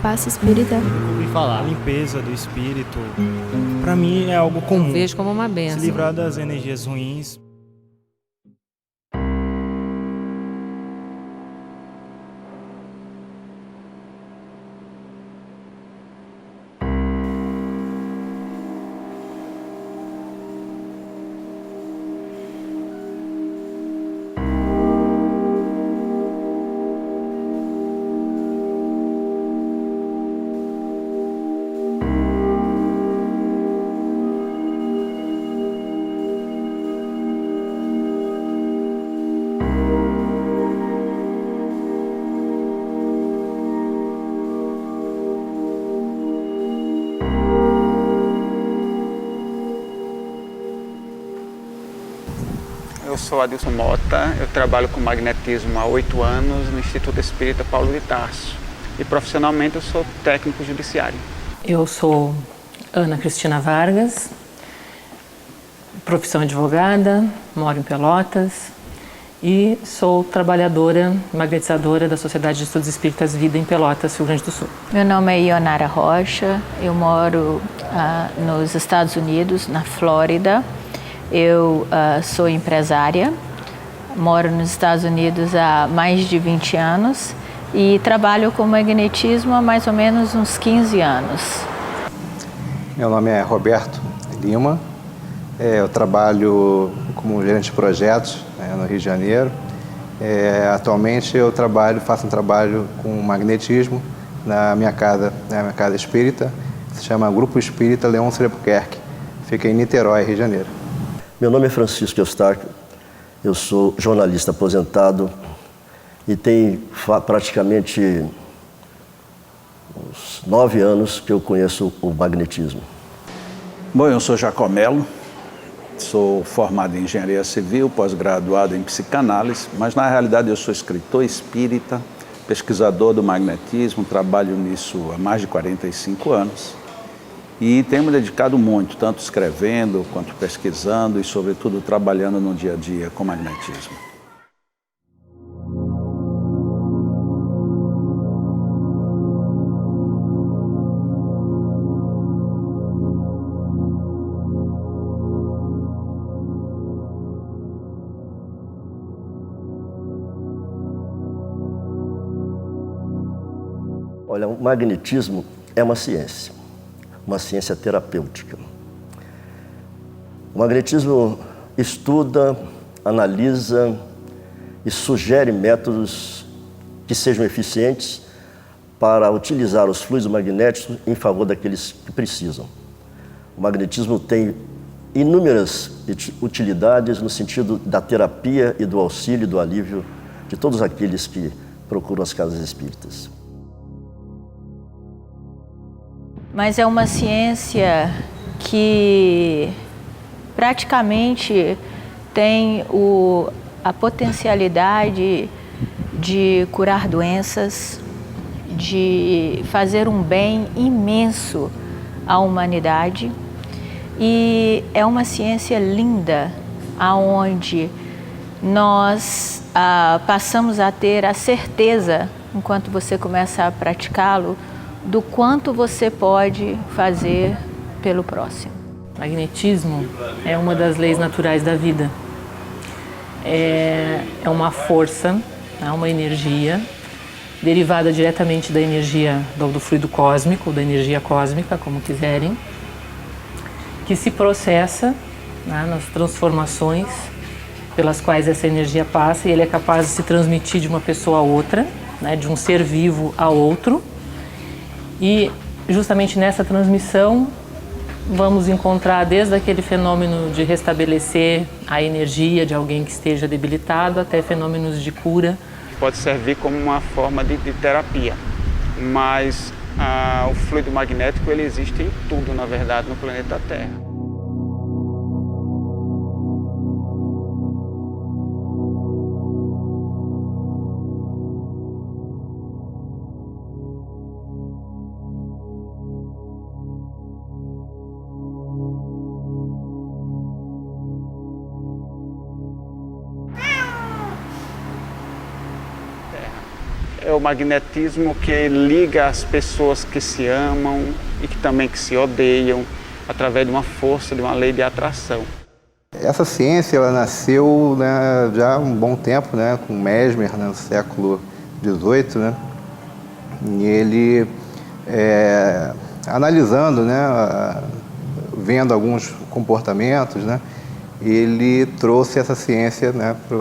Passe espírita. Eu ouvi falar, a limpeza do espírito, para mim é algo comum. Eu vejo como uma bênção. Se livrar das energias ruins. Eu sou Adilson Mota, eu trabalho com magnetismo há 8 anos no Instituto Espírita Paulo de Tarso e profissionalmente eu sou técnico judiciário. Eu sou Ana Cristina Vargas, profissão advogada, moro em Pelotas e sou trabalhadora, magnetizadora da Sociedade de Estudos Espíritas Vida em Pelotas, Rio Grande do Sul. Meu nome é Ionara Rocha, eu moro nos Estados Unidos, na Flórida. Eu sou empresária, moro nos Estados Unidos há mais de 20 anos e trabalho com magnetismo há mais ou menos uns 15 anos. Meu nome é Roberto Lima, eu trabalho como gerente de projetos no Rio de Janeiro. Atualmente eu faço um trabalho com magnetismo na minha casa espírita, que se chama Grupo Espírita Leôncio Albuquerque, fica em Niterói, Rio de Janeiro. Meu nome é Francisco Eustáquio, eu sou jornalista aposentado e tem praticamente uns 9 anos que eu conheço o magnetismo. Bom, eu sou Jacomelo, sou formado em engenharia civil, pós-graduado em psicanálise, mas na realidade eu sou escritor espírita, pesquisador do magnetismo, trabalho nisso há mais de 45 anos. E tenho me dedicado muito, tanto escrevendo, quanto pesquisando e, sobretudo, trabalhando no dia a dia com magnetismo. Olha, o magnetismo é uma ciência terapêutica. O magnetismo estuda, analisa e sugere métodos que sejam eficientes para utilizar os fluidos magnéticos em favor daqueles que precisam. O magnetismo tem inúmeras utilidades no sentido da terapia e do auxílio e do alívio de todos aqueles que procuram as casas espíritas. Mas é uma ciência que praticamente tem a potencialidade de curar doenças, de fazer um bem imenso à humanidade. E é uma ciência linda, aonde nós passamos a ter a certeza, enquanto você começa a praticá-lo, do quanto você pode fazer pelo próximo. Magnetismo é uma das leis naturais da vida. É uma força, é uma energia derivada diretamente da energia do fluido cósmico, da energia cósmica, como quiserem, que se processa, né, nas transformações pelas quais essa energia passa, e ele é capaz de se transmitir de uma pessoa a outra, né, de um ser vivo a outro. E justamente nessa transmissão vamos encontrar desde aquele fenômeno de restabelecer a energia de alguém que esteja debilitado até fenômenos de cura. Pode servir como uma forma de terapia, mas o fluido magnético ele existe em tudo, na verdade, no planeta Terra. É o magnetismo que liga as pessoas que se amam e que também que se odeiam através de uma força, de uma lei de atração. Essa ciência ela nasceu, né, já há um bom tempo, né, com Mesmer, né, no século XVIII, né, e ele, analisando, né, vendo alguns comportamentos, né, ele trouxe essa ciência, né, para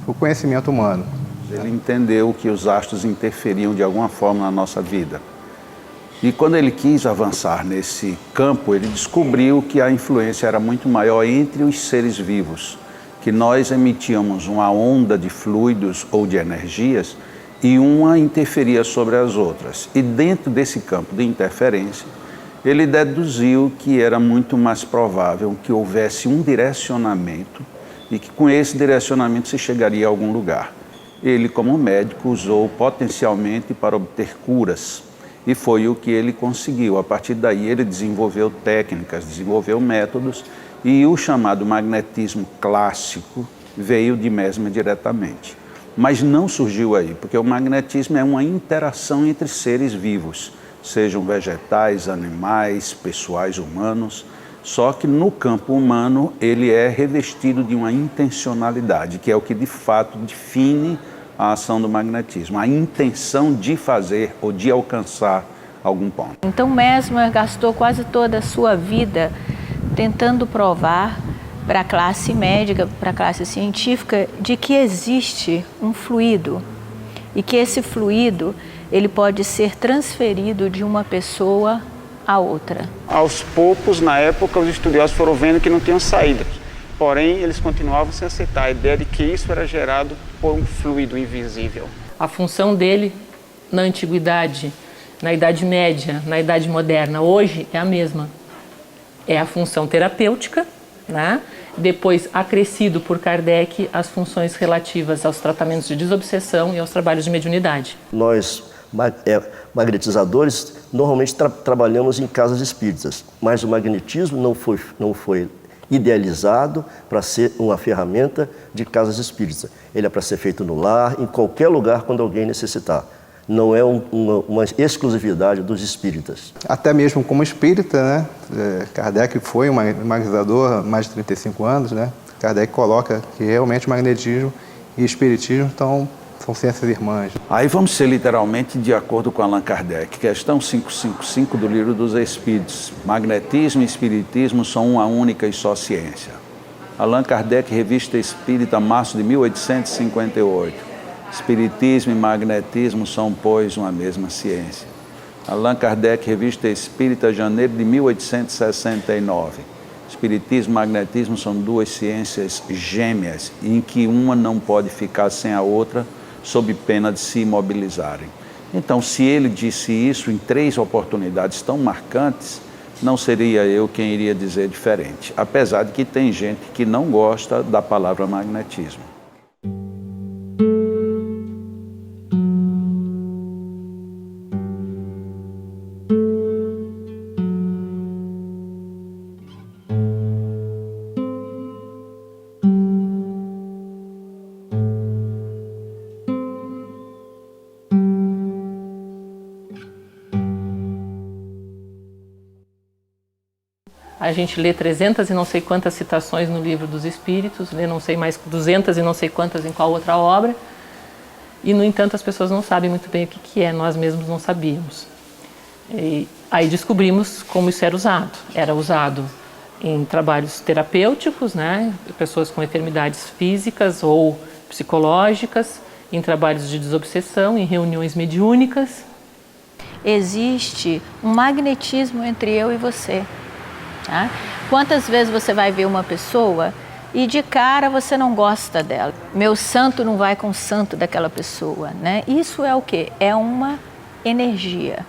o conhecimento humano. Ele entendeu que os astros interferiam de alguma forma na nossa vida. E quando ele quis avançar nesse campo, ele descobriu que a influência era muito maior entre os seres vivos, que nós emitíamos uma onda de fluidos ou de energias e uma interferia sobre as outras. E dentro desse campo de interferência, ele deduziu que era muito mais provável que houvesse um direcionamento e que com esse direcionamento se chegaria a algum lugar. Ele, como médico, usou potencialmente para obter curas e foi o que ele conseguiu. A partir daí ele desenvolveu técnicas, desenvolveu métodos e o chamado magnetismo clássico veio de Mesmer diretamente. Mas não surgiu aí, porque o magnetismo é uma interação entre seres vivos, sejam vegetais, animais, pessoais, humanos. Só que no campo humano ele é revestido de uma intencionalidade, que é o que de fato define a ação do magnetismo, a intenção de fazer ou de alcançar algum ponto. Então Mesmer gastou quase toda a sua vida tentando provar para a classe médica, para a classe científica, de que existe um fluido e que esse fluido ele pode ser transferido de uma pessoa a outra. Aos poucos, na época, os estudiosos foram vendo que não tinham saída. Porém, eles continuavam sem aceitar a ideia de que isso era gerado por um fluido invisível. A função dele na antiguidade, na Idade Média, na Idade Moderna, hoje é a mesma. É a função terapêutica, né? Depois acrescido por Kardec as funções relativas aos tratamentos de desobsessão e aos trabalhos de mediunidade. Nós, magnetizadores, normalmente trabalhamos em casas espíritas, mas o magnetismo não foi idealizado para ser uma ferramenta de casas espíritas. Ele é para ser feito no lar, em qualquer lugar, quando alguém necessitar. Não é uma exclusividade dos espíritas. Até mesmo como espírita, né? Kardec foi um magnetizador há mais de 35 anos, né? Kardec coloca que realmente o magnetismo e espiritismo são ciências irmãs. Aí vamos ser literalmente de acordo com Allan Kardec, questão 555 do Livro dos Espíritos. Magnetismo e espiritismo são uma única e só ciência. Allan Kardec, Revista Espírita, março de 1858. Espiritismo e magnetismo são, pois, uma mesma ciência. Allan Kardec, Revista Espírita, janeiro de 1869. Espiritismo e magnetismo são duas ciências gêmeas, em que uma não pode ficar sem a outra, sob pena de se imobilizarem. Então, se ele disse isso em 3 oportunidades tão marcantes, não seria eu quem iria dizer diferente, apesar de que tem gente que não gosta da palavra magnetismo. A gente lê 300 e não sei quantas citações no Livro dos Espíritos, lê não sei mais 200 e não sei quantas em qual outra obra, e, no entanto, as pessoas não sabem muito bem o que é, nós mesmos não sabíamos. E aí descobrimos como isso era usado. Era usado em trabalhos terapêuticos, né? Pessoas com enfermidades físicas ou psicológicas, em trabalhos de desobsessão, em reuniões mediúnicas. Existe um magnetismo entre eu e você. Tá? Quantas vezes você vai ver uma pessoa e de cara você não gosta dela? Meu santo não vai com o santo daquela pessoa, né? Isso é o quê? É uma energia.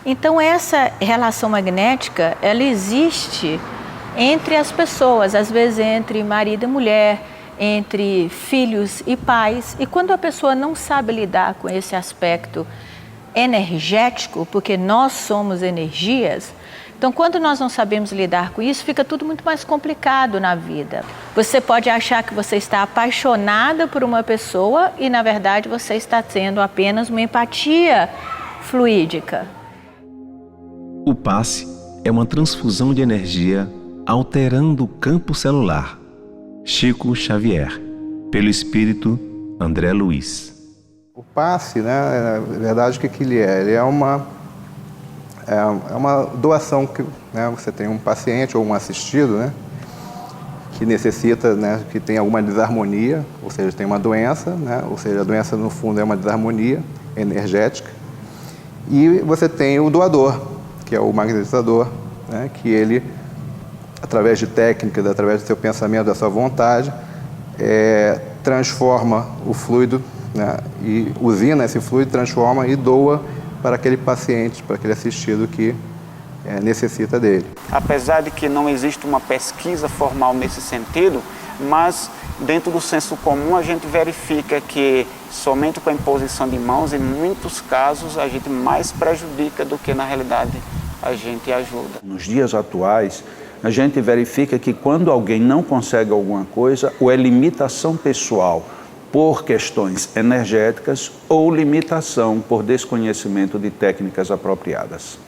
Então essa relação magnética, ela existe entre as pessoas, às vezes entre marido e mulher, entre filhos e pais. E quando a pessoa não sabe lidar com esse aspecto energético, porque nós somos energias, então quando nós não sabemos lidar com isso, fica tudo muito mais complicado na vida. Você pode achar que você está apaixonada por uma pessoa e na verdade você está tendo apenas uma empatia fluídica. O passe é uma transfusão de energia alterando o campo celular. Chico Xavier, pelo espírito André Luiz. O passe, né, na verdade, o que ele é? Ele é uma doação que, né, você tem um paciente ou um assistido, né, que necessita, né, que tem alguma desarmonia, ou seja, tem uma doença, né, ou seja, a doença no fundo é uma desarmonia energética, e você tem o doador, que é o magnetizador, né, que ele, através de técnicas, através do seu pensamento, da sua vontade, transforma o fluido, né, e usina esse fluido, transforma e doa para aquele paciente, para aquele assistido que necessita dele. Apesar de que não existe uma pesquisa formal nesse sentido, mas dentro do senso comum a gente verifica que somente com a imposição de mãos, em muitos casos, a gente mais prejudica do que na realidade a gente ajuda. Nos dias atuais, a gente verifica que quando alguém não consegue alguma coisa, ou é limitação pessoal por questões energéticas ou limitação por desconhecimento de técnicas apropriadas.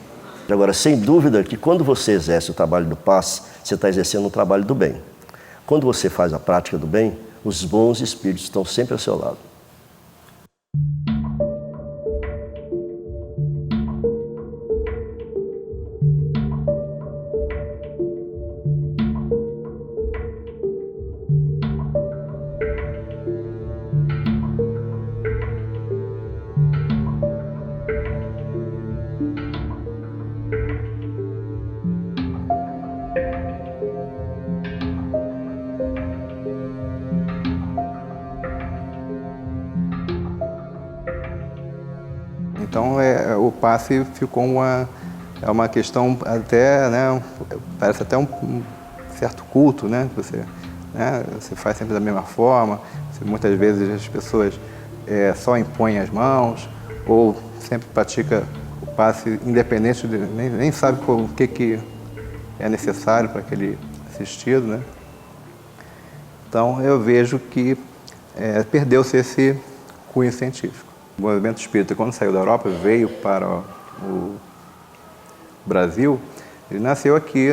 Agora, sem dúvida que quando você exerce o trabalho do passe, você está exercendo o trabalho do bem. Quando você faz a prática do bem, os bons espíritos estão sempre ao seu lado. Então, o passe ficou uma questão até, né, parece até um certo culto, né? Você faz sempre da mesma forma, muitas vezes as pessoas só impõem as mãos, ou sempre pratica o passe independente, nem sabe o que é necessário para aquele assistido, né? Então, eu vejo que perdeu-se esse cunho científico. O movimento espírita, quando saiu da Europa, veio para o Brasil, ele nasceu aqui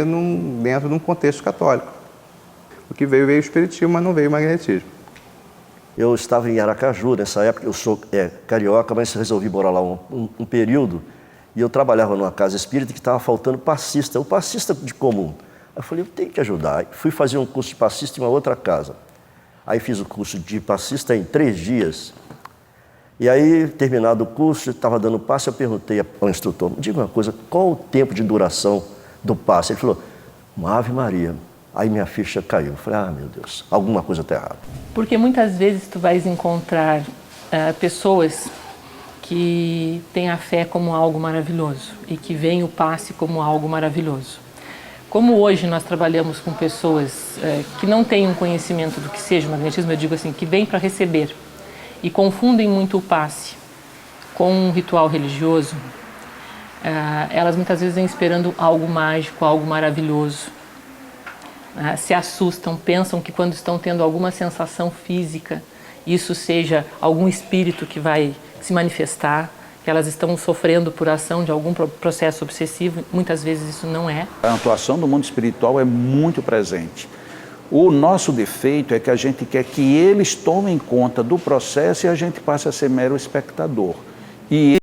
dentro de um contexto católico. O que veio o espiritismo, mas não veio o magnetismo. Eu estava em Aracaju, nessa época, eu sou carioca, mas resolvi morar lá um período, e eu trabalhava numa casa espírita que estava faltando passista, o passista de comum. Eu falei, eu tenho que ajudar. Aí fui fazer um curso de passista em uma outra casa. Aí fiz o curso de passista em 3 dias. E aí, terminado o curso, eu estava dando passe, eu perguntei ao instrutor, me diga uma coisa, qual o tempo de duração do passe? Ele falou, uma Ave Maria. Aí minha ficha caiu. Eu falei, meu Deus, alguma coisa está errada. Porque muitas vezes tu vais encontrar pessoas que têm a fé como algo maravilhoso e que veem o passe como algo maravilhoso. Como hoje nós trabalhamos com pessoas que não têm um conhecimento do que seja magnetismo, eu digo assim, que vêm para receber e confundem muito o passe com um ritual religioso, elas muitas vezes vêm esperando algo mágico, algo maravilhoso. Se assustam, pensam que quando estão tendo alguma sensação física, isso seja algum espírito que vai se manifestar, que elas estão sofrendo por ação de algum processo obsessivo. Muitas vezes isso não é. A atuação do mundo espiritual é muito presente. O nosso defeito é que a gente quer que eles tomem conta do processo e a gente passe a ser mero espectador. E